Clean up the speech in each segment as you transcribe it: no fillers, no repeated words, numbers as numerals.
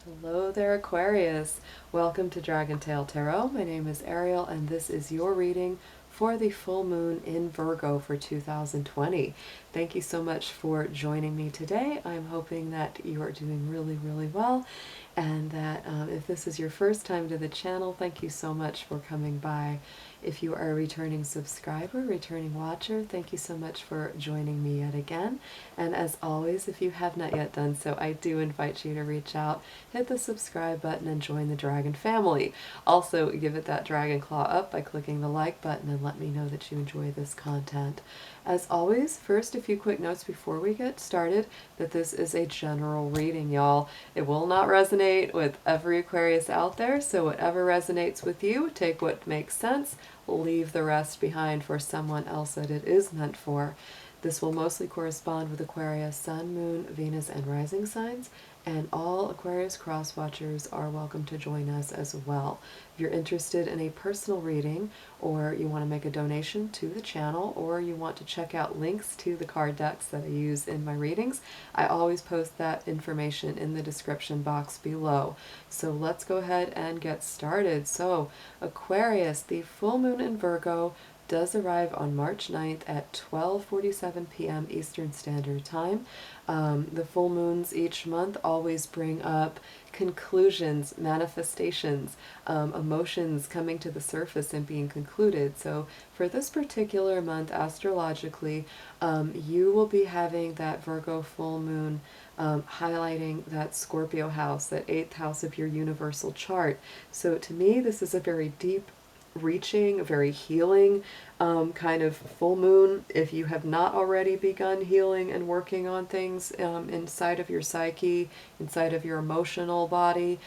Hello there, Aquarius. Welcome to DragonTaleTarot. My name is Ariel, and this is your reading for the full moon in Virgo for 2020. Thank you so much for joining me today. I'm hoping that you are doing really, really well, and that if this is your first time to the channel, thank you so much for coming by. If you are a returning subscriber, returning watcher, thank you so much for joining me yet again. And as always, if you have not yet done so, I do invite you to reach out, hit the subscribe button, and join the Dragon family. Also, give it that dragon claw up by clicking the like button and let me know that you enjoy this content. As always, first a few quick notes before we get started, that this is a general reading, y'all. It will not resonate with every Aquarius out there, so whatever resonates with you, take what makes sense, leave the rest behind for someone else that it is meant for. This will mostly correspond with Aquarius Sun, Moon, Venus, and Rising signs, and all Aquarius cross watchers are welcome to join us as well. If you're interested in a personal reading, or you want to make a donation to the channel, or you want to check out links to the card decks that I use in my readings, I always post that information in the description box below. So let's go ahead and get started. So Aquarius, the full moon in Virgo does arrive on March 9th at 12:47 p.m. Eastern Standard Time. The full moons each month always bring up conclusions, manifestations, emotions coming to the surface and being concluded. So for this particular month, astrologically, you will be having that Virgo full moon highlighting that Scorpio house, that 8th house of your universal chart. So to me, this is a very deep reaching, a very healing kind of full moon. If you have not already begun healing and working on things inside of your psyche, inside of your emotional body,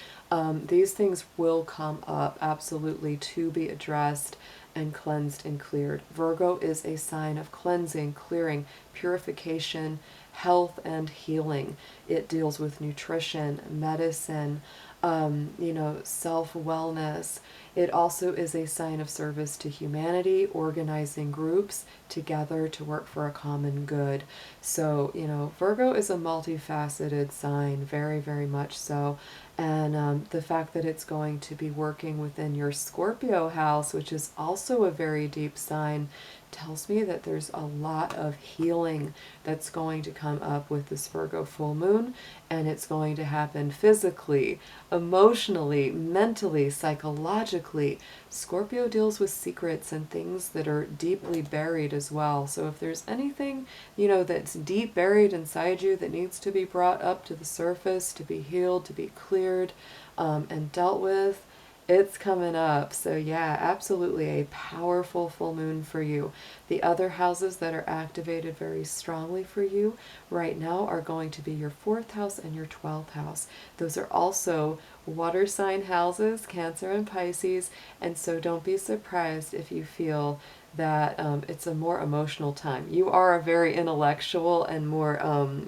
these things will come up absolutely to be addressed and cleansed and cleared. Virgo is a sign of cleansing, clearing, purification, health, and healing. It deals with nutrition, medicine, self-wellness. It also is a sign of service to humanity, organizing groups together to work for a common good. So, Virgo is a multifaceted sign, very, very much so. And the fact that it's going to be working within your Scorpio house, which is also a very deep sign, tells me that there's a lot of healing that's going to come up with this Virgo full moon, and it's going to happen physically, emotionally, mentally, psychologically. Scorpio deals with secrets and things that are deeply buried as well. So if there's anything, that's deep buried inside you that needs to be brought up to the surface, to be healed, to be cleared, and dealt with, it's coming up. So yeah, absolutely a powerful full moon for you. The other houses that are activated very strongly for you right now are going to be your 4th house and your 12th house. Those are also water sign houses, Cancer and Pisces, and so don't be surprised if you feel that it's a more emotional time. You are a very intellectual and more,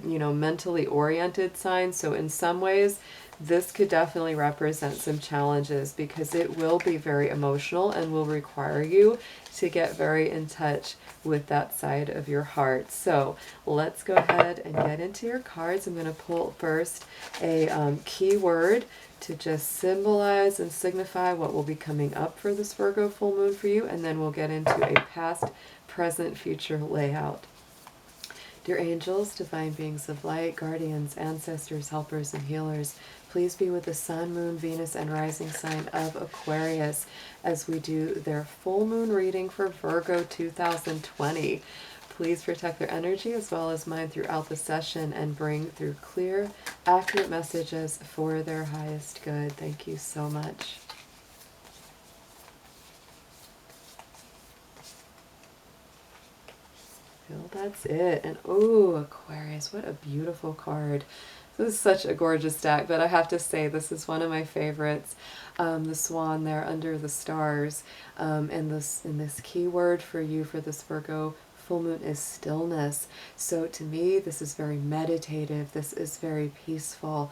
mentally oriented sign, so in some ways this could definitely represent some challenges because it will be very emotional and will require you to get very in touch with that side of your heart. So let's go ahead and get into your cards. I'm going to pull first a keyword to just symbolize and signify what will be coming up for this Virgo full moon for you, and then we'll get into a past, present, future layout. Dear angels, divine beings of light, guardians, ancestors, helpers, and healers, please be with the Sun, Moon, Venus, and Rising sign of Aquarius as we do their full moon reading for Virgo 2020. Please protect their energy as well as mine throughout the session and bring through clear, accurate messages for their highest good. Thank you so much. Well, that's it. And oh, Aquarius, what a beautiful card. This is such a gorgeous deck, but I have to say this is one of my favorites. The swan there under the stars, and this keyword for you for this Virgo full moon is stillness. So to me, this is very meditative. This is very peaceful.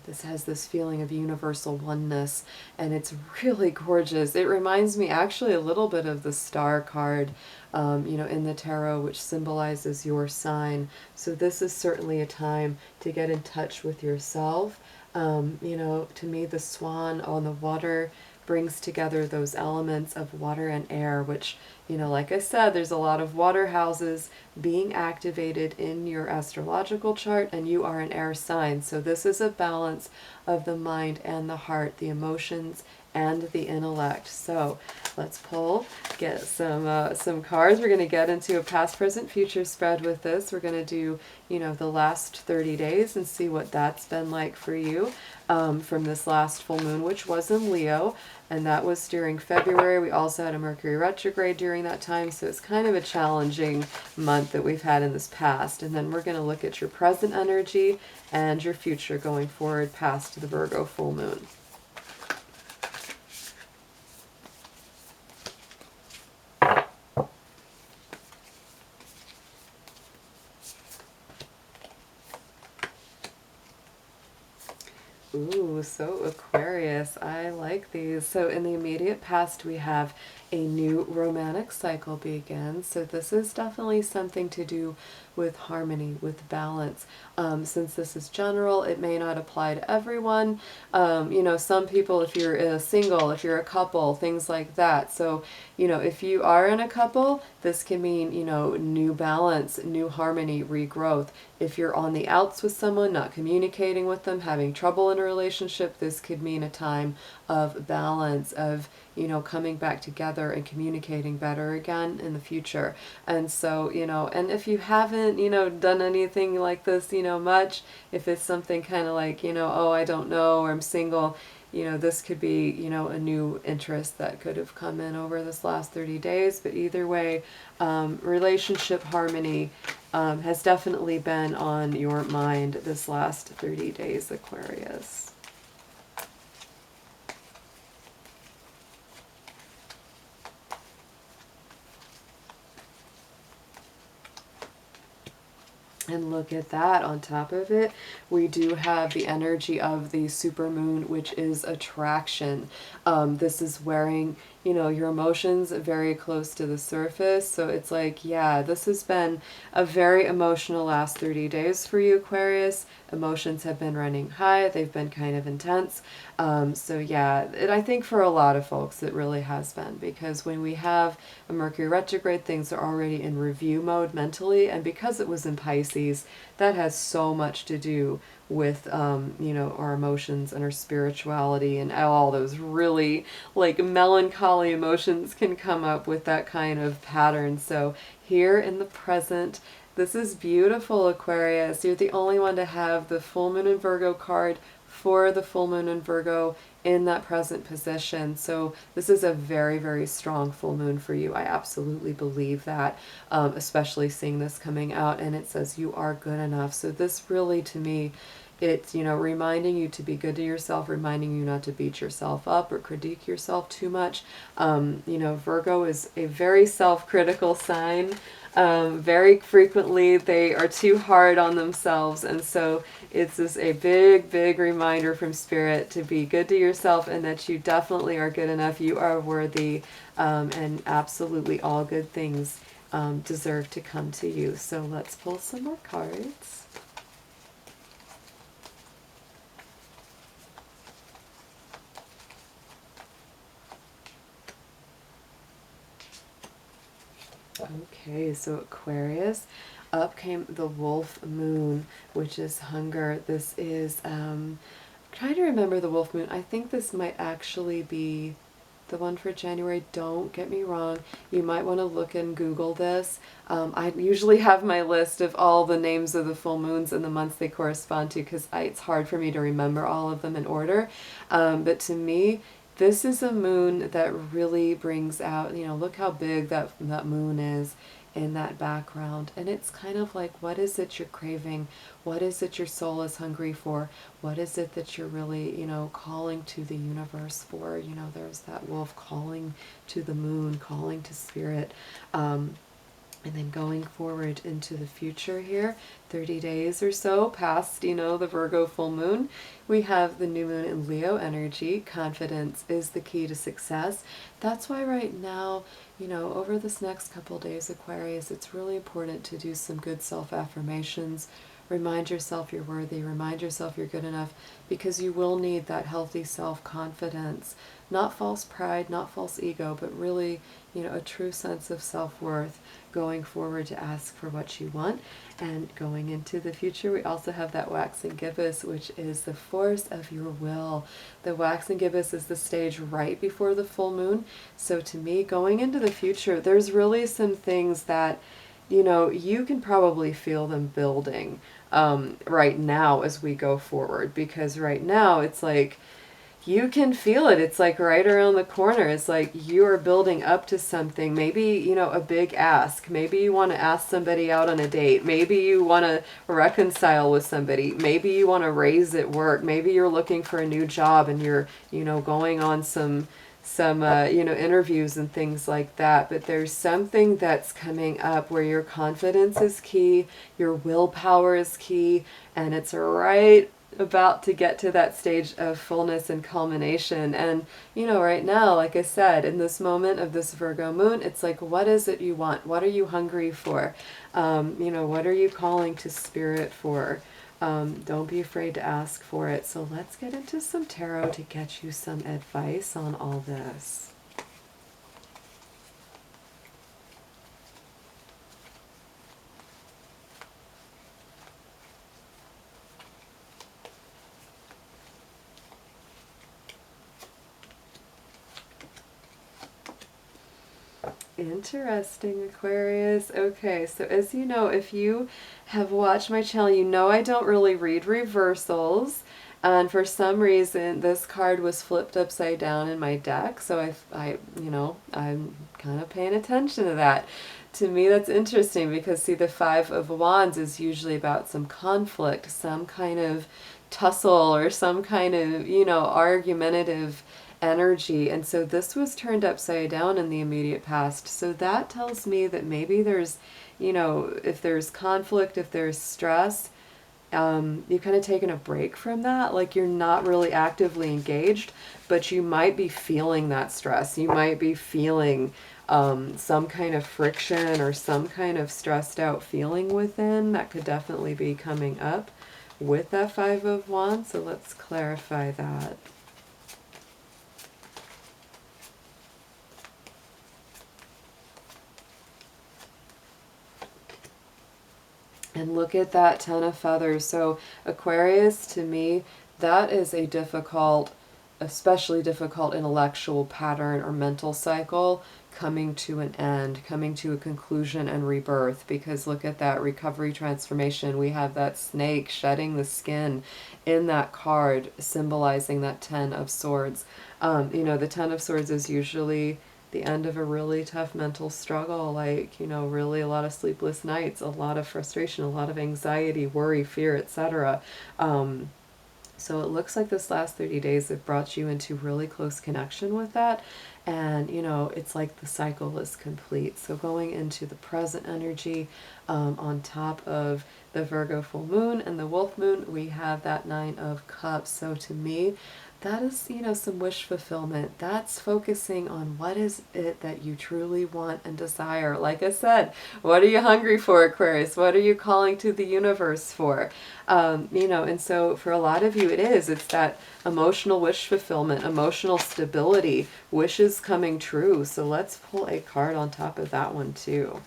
This has this feeling of universal oneness, and it's really gorgeous. It reminds me actually a little bit of the star card, in the tarot, which symbolizes your sign. So this is certainly a time to get in touch with yourself, You know, to me, the swan on the water brings together those elements of water and air, which, you know, like I said, there's a lot of water houses being activated in your astrological chart, and you are an air sign. So this is a balance of the mind and the heart, the emotions and the intellect. So let's pull, get some cards. We're going to get into a past, present, future spread with this. We're going to do, you know, the last 30 days and see what that's been like for you from this last full moon, which was in Leo, and that was during February. We also had a Mercury retrograde during that time, so it's kind of a challenging month that we've had in this past. And then we're going to look at your present energy and your future going forward past the Virgo full moon. Ooh, so Aquarius, I like these. So in the immediate past, we have a new romantic cycle begins. So this is definitely something to do with harmony, with balance. Since this is general, it may not apply to everyone. You know, some people, if you're a single, if you're a couple, things like that. So, you know, if you are in a couple, this can mean, you know, new balance, new harmony, regrowth. If you're on the outs with someone, not communicating with them, having trouble in a relationship, this could mean a time of balance, of, you know, coming back together and communicating better again in the future. And so, you know, and if you haven't, you know, done anything like this, you know, much, if it's something kind of like, you know, oh, I don't know, or I'm single, you know, this could be, you know, a new interest that could have come in over this last 30 days. But either way, relationship harmony has definitely been on your mind this last 30 days, Aquarius. And look at that, on top of it, we do have the energy of the supermoon, which is attraction. This is wearing, you know, your emotions very close to the surface. So it's like, yeah, this has been a very emotional last 30 days for you, Aquarius. Emotions have been running high. They've been kind of intense. So yeah, I think for a lot of folks it really has been, because when we have a Mercury retrograde, things are already in review mode mentally, and because it was in Pisces, that has so much to do with you know, our emotions and our spirituality, and all those really like melancholy emotions can come up with that kind of pattern. So here in the present, this is beautiful, Aquarius. You're the only one to have the full moon in Virgo card for the full moon in Virgo in that present position. So this is a very, very strong full moon for you. I absolutely believe that, especially seeing this coming out, and it says you are good enough. So this really, to me, it's, you know, reminding you to be good to yourself, reminding you not to beat yourself up or critique yourself too much. You know, Virgo is a very self-critical sign. Very frequently they are too hard on themselves, and so it's just a big, big reminder from Spirit to be good to yourself, and that you definitely are good enough. You are worthy, and absolutely all good things deserve to come to you. So let's pull some more cards. Okay, so Aquarius, up came the wolf moon, which is hunger. This is, trying to remember the wolf moon. I think this might actually be the one for January. Don't get me wrong. You might want to look and Google this. I usually have my list of all the names of the full moons and the months they correspond to, because it's hard for me to remember all of them in order. But to me, this is a moon that really brings out, you know, look how big that moon is in that background. And it's kind of like, what is it you're craving? What is it your soul is hungry for? What is it that you're really, you know, calling to the universe for? You know, there's that wolf calling to the moon, calling to Spirit. And then going forward into the future here, 30 days or so past, you know, the Virgo full moon, we have the new moon in Leo energy. Confidence is the key to success. That's why right now, you know, over this next couple days, Aquarius, it's really important to do some good self-affirmations. Remind yourself you're worthy. Remind yourself you're good enough, because you will need that healthy self-confidence. Not false pride, not false ego, but really, a true sense of self-worth going forward to ask for what you want. And going into the future, we also have that waxing gibbous, which is the force of your will. The waxing gibbous is the stage right before the full moon. So to me, going into the future, there's really some things that, you can probably feel them building right now as we go forward. Because right now, it's like, you can feel it. It's like right around the corner. It's like you are building up to something. Maybe, a big ask. Maybe you want to ask somebody out on a date. Maybe you want to reconcile with somebody. Maybe you want to raise at work. Maybe you're looking for a new job and you're, going on some interviews and things like that. But there's something that's coming up where your confidence is key, your willpower is key, and it's right about to get to that stage of fullness and culmination. And right now, like I said, in this moment of this Virgo moon, it's like, what is it you want? What are you hungry for? What are you calling to spirit for? Don't be afraid to ask for it. So let's get into some tarot to get you some advice on all this. Interesting, Aquarius. Okay, so as you know, if you have watched my channel, you know I don't really read reversals. And for some reason, this card was flipped upside down in my deck. So I'm kind of paying attention to that. To me, that's interesting because, see, the Five of Wands is usually about some conflict, some kind of tussle or some kind of, argumentative energy. And so this was turned upside down in the immediate past. So that tells me that maybe there's, if there's conflict, if there's stress, you've kind of taken a break from that. Like you're not really actively engaged, but you might be feeling that stress. You might be feeling some kind of friction or some kind of stressed out feeling within. That could definitely be coming up with that Five of Wands. So let's clarify that. And look at that Ten of Feathers. So Aquarius, to me, that is a difficult, especially difficult intellectual pattern or mental cycle coming to an end, coming to a conclusion and rebirth. Because look at that recovery transformation. We have that snake shedding the skin in that card, symbolizing that Ten of Swords. The Ten of Swords is usually the end of a really tough mental struggle, like, really a lot of sleepless nights, a lot of frustration, a lot of anxiety, worry, fear, etc. So it looks like this last 30 days have brought you into really close connection with that. And, it's like the cycle is complete. So going into the present energy, on top of the Virgo full moon and the wolf moon, we have that Nine of Cups. So to me, that is, some wish fulfillment. That's focusing on what is it that you truly want and desire. Like I said, what are you hungry for, Aquarius? What are you calling to the universe for? And so for a lot of you, it's that emotional wish fulfillment, emotional stability, wishes coming true. So let's pull a card on top of that one too.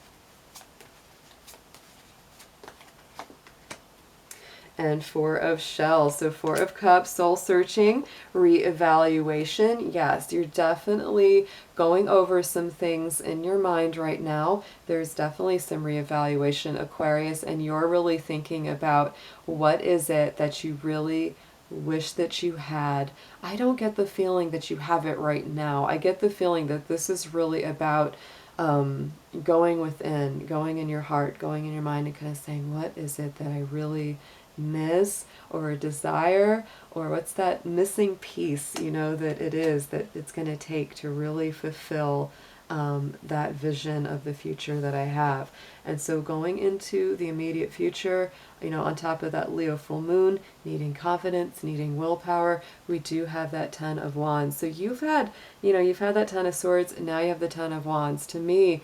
And Four of Shells. So Four of Cups, soul searching, reevaluation. Yes, you're definitely going over some things in your mind right now. There's definitely some reevaluation, Aquarius, and you're really thinking about what is it that you really wish that you had. I don't get the feeling that you have it right now. I get the feeling that this is really about going within, going in your heart, going in your mind, and kind of saying, what is it that I really miss or desire, or what's that missing piece, that it is that it's going to take to really fulfill that vision of the future that I have. And so going into the immediate future, on top of that Leo full moon, needing confidence, needing willpower, we do have that Ten of Wands. So you've had that Ten of Swords, and now you have the Ten of Wands. To me,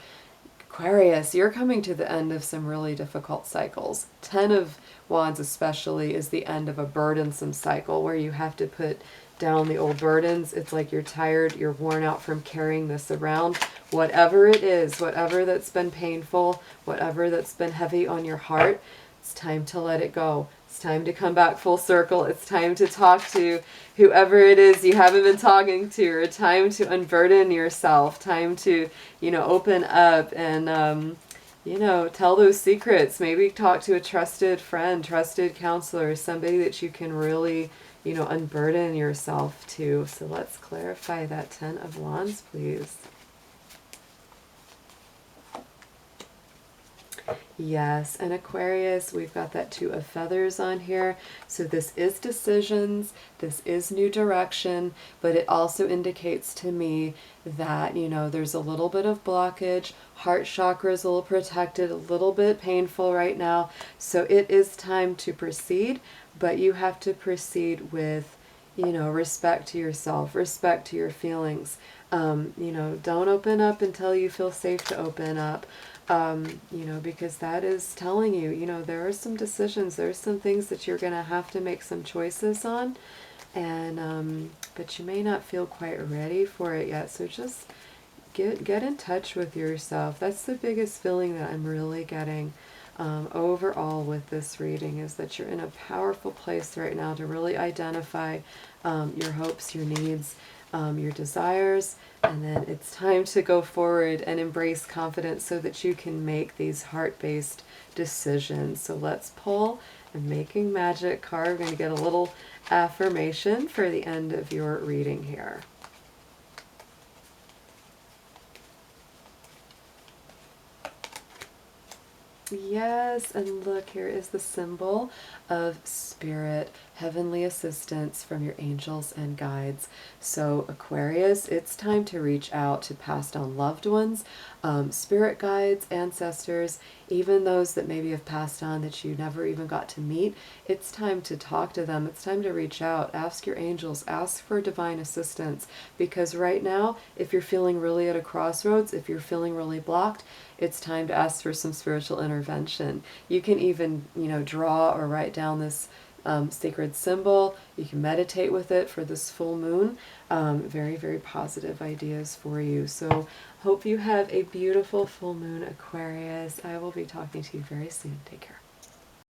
Aquarius, you're coming to the end of some really difficult cycles. 10 of Wands especially is the end of a burdensome cycle where you have to put down the old burdens. It's like you're tired, you're worn out from carrying this around. Whatever it is, whatever that's been painful, whatever that's been heavy on your heart, it's time to let it go. It's time to come back full circle. It's time to talk to whoever it is you haven't been talking to, or time to unburden yourself, time to, open up and, tell those secrets. Maybe talk to a trusted friend, trusted counselor, somebody that you can really, unburden yourself to. So let's clarify that 10 of Wands, please. Yes, and Aquarius, we've got that 2 of Feathers on here. So this is decisions, this is new direction, but it also indicates to me that, there's a little bit of blockage. Heart chakra is a little protected, a little bit painful right now. So it is time to proceed, but you have to proceed with, respect to yourself, respect to your feelings. Don't open up until you feel safe to open up. Because that is telling you, there are some decisions, there's some things that you're going to have to make some choices on, and but you may not feel quite ready for it yet. So just get in touch with yourself. That's the biggest feeling that I'm really getting overall with this reading, is that you're in a powerful place right now to really identify your hopes, your needs, your desires, and then it's time to go forward and embrace confidence so that you can make these heart-based decisions. So let's pull a Making Magic card. We're going to get a little affirmation for the end of your reading here. Yes, and look, here is the symbol of spirit, heavenly assistance from your angels and guides. So Aquarius, it's time to reach out to passed on loved ones, spirit guides, ancestors, even those that maybe have passed on that you never even got to meet. It's time to talk to them. It's time to reach out. Ask your angels. Ask for divine assistance. Because right now, if you're feeling really at a crossroads, if you're feeling really blocked, it's time to ask for some spiritual intervention. You can even, draw or write down this sacred symbol. You can meditate with it for this full moon. Very, very positive ideas for you. So hope you have a beautiful full moon, Aquarius. I will be talking to you very soon. Take care.